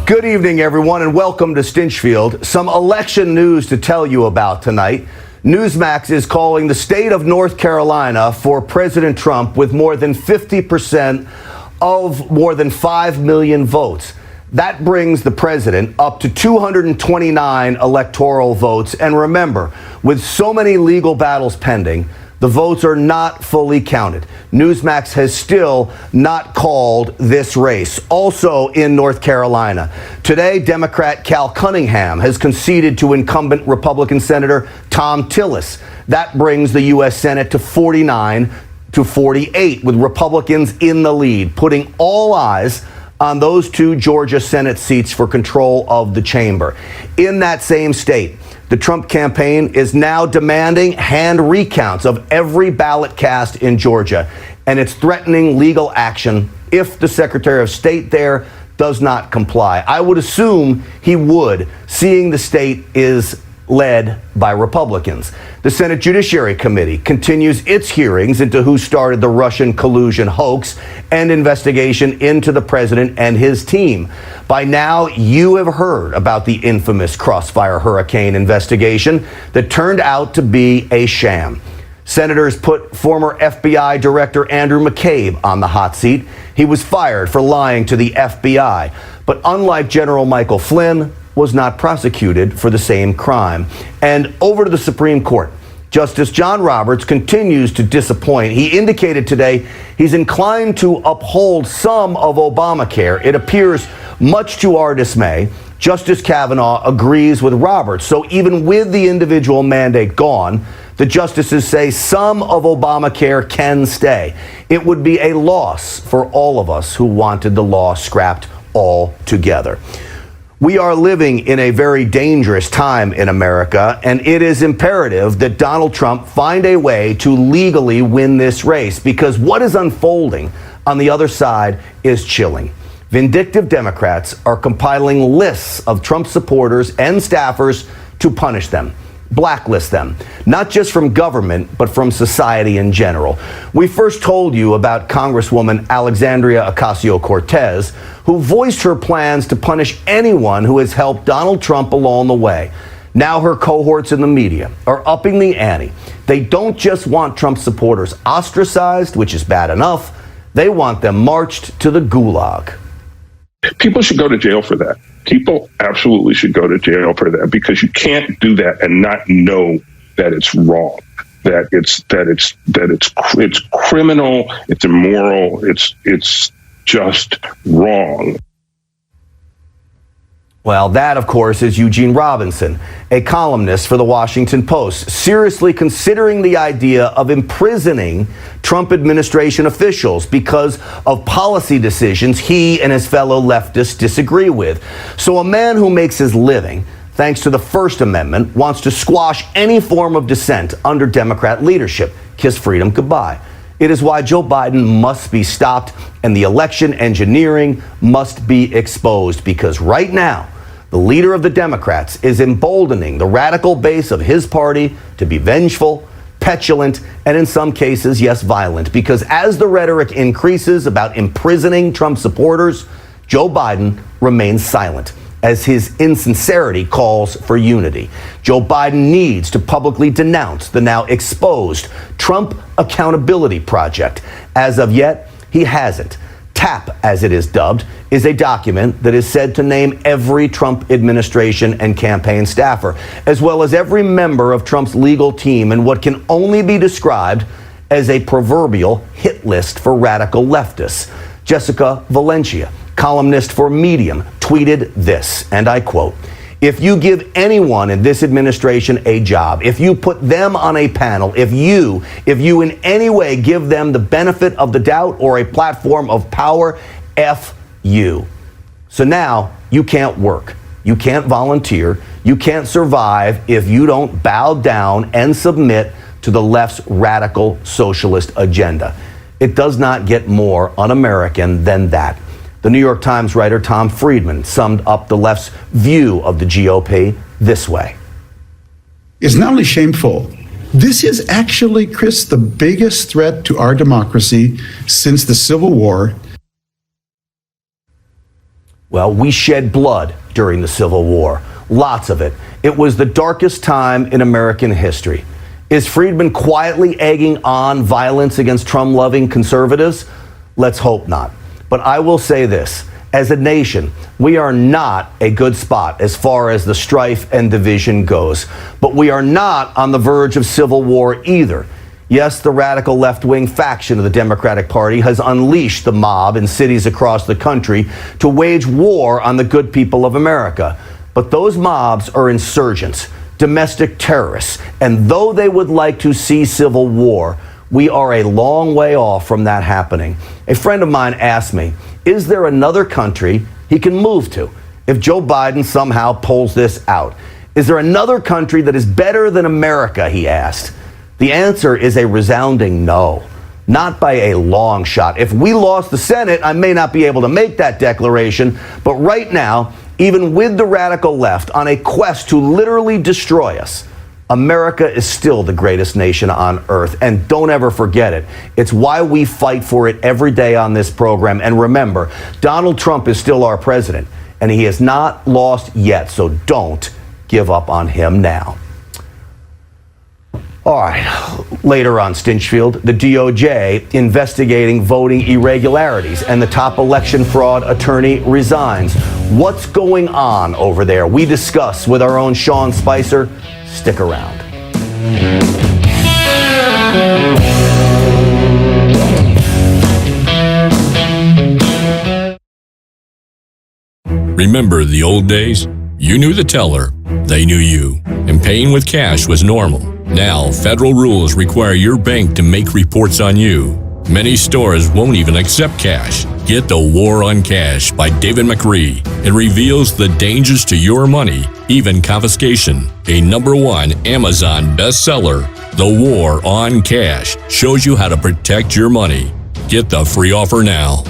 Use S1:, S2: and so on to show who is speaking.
S1: Good evening, everyone, and welcome to Stinchfield. Some election news to tell you about tonight. Newsmax is calling the state of North Carolina for President Trump with more than 50% of more than 5 million votes. That brings the president up to 229 electoral votes. And remember, with so many legal battles pending, the votes are not fully counted. Newsmax has still not called this race. Also in North Carolina, today, Democrat Cal Cunningham has conceded to incumbent Republican Senator Tom Tillis. That brings the U.S. Senate to 49 to 48, with Republicans in the lead, putting all eyes on those two Georgia Senate seats for control of the chamber. In that same state, the Trump campaign is now demanding hand recounts of every ballot cast in Georgia, and it's threatening legal action if the Secretary of State there does not comply. I would assume he would, seeing the state is led by Republicans. The Senate Judiciary Committee continues its hearings into who started the Russian collusion hoax and investigation into the president and his team. By now, you have heard about the infamous Crossfire Hurricane investigation that turned out to be a sham. Senators put former FBI Director Andrew McCabe on the hot seat. He was fired for lying to the FBI. But unlike General Michael Flynn, was not prosecuted for the same crime. And over to the Supreme Court. Justice John Roberts continues to disappoint. He indicated today he's inclined to uphold some of Obamacare. It appears, much to our dismay, Justice Kavanaugh agrees with Roberts. So even with the individual mandate gone, the justices say some of Obamacare can stay. It would be a loss for all of us who wanted the law scrapped altogether. We are living in a very dangerous time in America, and it is imperative that Donald Trump find a way to legally win this race, because what is unfolding on the other side is chilling. Vindictive Democrats are compiling lists of Trump supporters and staffers to punish them, blacklist them, not just from government, but from society in general. We first told you about Congresswoman Alexandria Ocasio-Cortez, who voiced her plans to punish anyone who has helped Donald Trump along the way. Now her cohorts in the media are upping the ante. They don't just want Trump supporters ostracized, which is bad enough. They want them marched to the gulag.
S2: People should go to jail for that. People absolutely should go to jail for that, because you can't do that and not know that it's wrong, that it's criminal, it's immoral, it's just wrong.
S1: Well, that, of course, is Eugene Robinson, a columnist for the Washington Post, seriously considering the idea of imprisoning Trump administration officials because of policy decisions he and his fellow leftists disagree with. So a man who makes his living, thanks to the First Amendment, wants to squash any form of dissent under Democrat leadership. Kiss freedom goodbye. It is why Joe Biden must be stopped and the election engineering must be exposed, because right now, the leader of the Democrats is emboldening the radical base of his party to be vengeful, petulant, and in some cases, yes, violent. Because as the rhetoric increases about imprisoning Trump supporters, Joe Biden remains silent, as his insincerity calls for unity. Joe Biden needs to publicly denounce the now exposed Trump Accountability Project. As of yet, he hasn't. TAP, as it is dubbed, is a document that is said to name every Trump administration and campaign staffer, as well as every member of Trump's legal team, in what can only be described as a proverbial hit list for radical leftists. Jessica Valencia, columnist for Medium, tweeted this, and I quote, "If you give anyone in this administration a job, if you put them on a panel, if you in any way give them the benefit of the doubt or a platform of power, F you." So now you can't work, you can't volunteer, you can't survive if you don't bow down and submit to the left's radical socialist agenda. It does not get more un-American than that. The New York Times writer Tom Friedman summed up the left's view of the GOP this way.
S3: It's not only shameful, this is actually, Chris, the biggest threat to our democracy since the Civil War.
S1: Well, we shed blood during the Civil War, lots of it. It was the darkest time in American history. Is Friedman quietly egging on violence against Trump-loving conservatives? Let's hope not. But I will say this. As a nation, we are not a good spot as far as the strife and division goes. But we are not on the verge of civil war either. Yes, the radical left-wing faction of the Democratic Party has unleashed the mob in cities across the country to wage war on the good people of America. But those mobs are insurgents, domestic terrorists, and though they would like to see civil war, we are a long way off from that happening. A friend of mine asked me, is there another country he can move to if Joe Biden somehow pulls this out? Is there another country that is better than America, he asked. The answer is a resounding no, not by a long shot. If we lost the Senate, I may not be able to make that declaration, but right now, even with the radical left on a quest to literally destroy us, America is still the greatest nation on earth. And don't ever forget it. It's why we fight for it every day on this program. And remember, Donald Trump is still our president, and he has not lost yet. So don't give up on him now. All right, later on Stinchfield, the DOJ investigating voting irregularities and the top election fraud attorney resigns. What's going on over there? We discuss with our own Sean Spicer. Stick around.
S4: Remember the old days? You knew the teller, they knew you, and paying with cash was normal. Now, federal rules require your bank to make reports on you. Many stores won't even accept cash. Get The War on Cash by David McRee. It reveals the dangers to your money, even confiscation. A #1 Amazon bestseller, The War on Cash shows you how to protect your money. Get the free offer now.